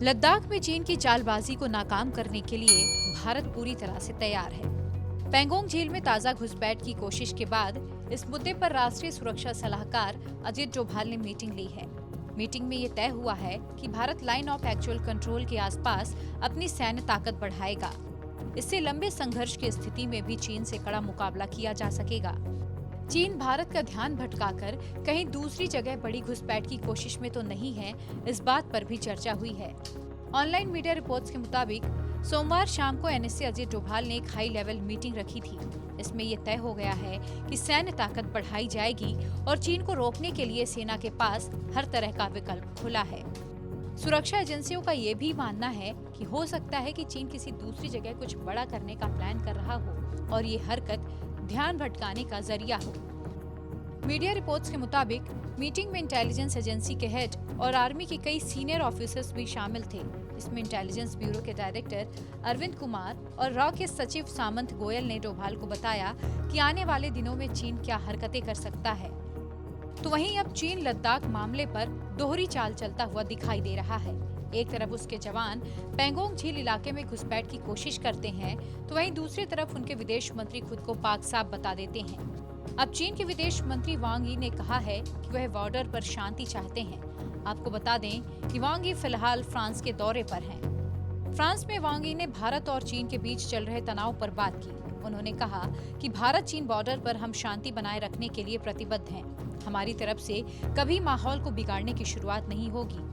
लद्दाख में चीन की चालबाजी को नाकाम करने के लिए भारत पूरी तरह से तैयार है। पैंगोंग झील में ताजा घुसपैठ की कोशिश के बाद इस मुद्दे पर राष्ट्रीय सुरक्षा सलाहकार अजित डोभाल ने मीटिंग ली है। मीटिंग में ये तय हुआ है कि Bharat line of actual control के आसपास अपनी सैन्य ताकत बढ़ाएगा। इससे लंबे संघर्ष की स्थिति में भी चीन से कड़ा मुकाबला किया जा सकेगा। चीन भारत का ध्यान भटकाकर कहीं दूसरी जगह बड़ी घुसपैठ की कोशिश में तो नहीं है, इस बात पर भी चर्चा हुई है। ऑनलाइन मीडिया रिपोर्ट्स के मुताबिक सोमवार शाम को एनएससी अजित डोभाल ने एक हाई लेवल मीटिंग रखी थी। इसमें यह तय हो गया है कि सैन्य ताकत बढ़ाई जाएगी और चीन को रोकने के लिए सेना के पास हर तरह का विकल्प खुला है। सुरक्षा एजेंसियों का ये भी मानना है कि हो सकता है कि चीन किसी दूसरी जगह कुछ बड़ा करने का प्लान कर रहा हो और ये हरकत ध्यान भटकाने का जरिया हो। मीडिया रिपोर्ट्स के मुताबिक मीटिंग में इंटेलिजेंस एजेंसी के हेड और आर्मी के कई सीनियर ऑफिसर्स भी शामिल थे। इसमें इंटेलिजेंस ब्यूरो के डायरेक्टर अरविंद कुमार और रॉ के सचिव सामंत गोयल ने डोभाल को बताया कि आने वाले दिनों में चीन क्या हरकतें कर सकता है। तो वहीं अब चीन लद्दाख मामले पर दोहरी चाल चलता हुआ दिखाई दे रहा है। एक तरफ उसके जवान पैंगोंग झील इलाके में घुसपैठ की कोशिश करते हैं, तो वहीं दूसरी तरफ उनके विदेश मंत्री खुद को पाक साफ बता देते हैं। अब चीन के विदेश मंत्री वांग यी ने कहा है कि वह बॉर्डर पर शांति चाहते हैं। आपको बता दें कि वांग यी फिलहाल फ्रांस के दौरे पर हैं। फ्रांस में वांग यी ने भारत और चीन के बीच चल रहे तनाव पर बात की। उन्होंने कहा कि भारत चीन बॉर्डर पर हम शांति बनाए रखने के लिए प्रतिबद्ध हैं। हमारी तरफ से कभी माहौल को बिगाड़ने की शुरुआत नहीं होगी।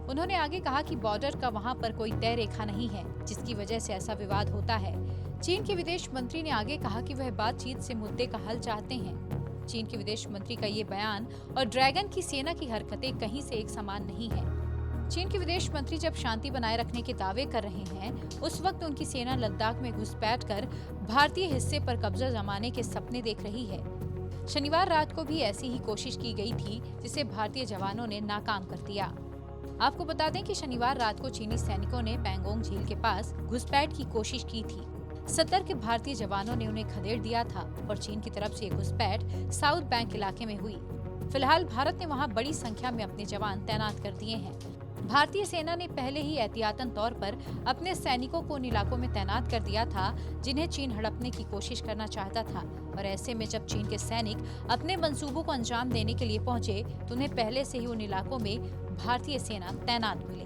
उन्होंने आगे कहा कि बॉर्डर का वहां पर कोई तय रेखा नहीं है जिसकी वजह से ऐसा विवाद होता है। चीन के विदेश मंत्री ने आगे कहा कि वह बातचीत से मुद्दे का हल चाहते हैं। चीन के विदेश मंत्री का ये बयान और ड्रैगन की सेना की हरकतें कहीं से एक समान नहीं है। चीन के विदेश मंत्री जब शांति बनाए रखने के दावे कर रहे हैं, उस वक्त उनकी सेना लद्दाख में घुसपैठ कर भारतीय हिस्से पर कब्जा जमाने के सपने देख रही है। शनिवार रात को भी ऐसी ही कोशिश की गई थी, जिसे भारतीय जवानों ने नाकाम कर दिया। आपको बता दें कि शनिवार रात को चीनी सैनिकों ने पैंगोंग झील के पास घुसपैठ की कोशिश की थी। सतर्क भारतीय जवानों ने उन्हें खदेड़ दिया था और चीन की तरफ से घुसपैठ साउथ बैंक इलाके में हुई। फिलहाल भारत ने वहां बड़ी संख्या में अपने जवान तैनात कर दिए हैं। भारतीय सेना ने पहले ही एहतियातन तौर पर अपने सैनिकों को उन इलाकों में तैनात कर दिया था जिन्हें चीन हड़पने की कोशिश करना चाहता था। और ऐसे में जब चीन के सैनिक अपने मंसूबों को अंजाम देने के लिए पहुंचे, तो उन्हें पहले से ही उन इलाकों में भारतीय सेना तैनात मिले।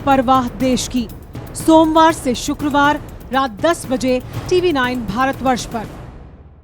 परवाह देश की, सोमवार से शुक्रवार रात 10 बजे TV9 भारतवर्ष पर।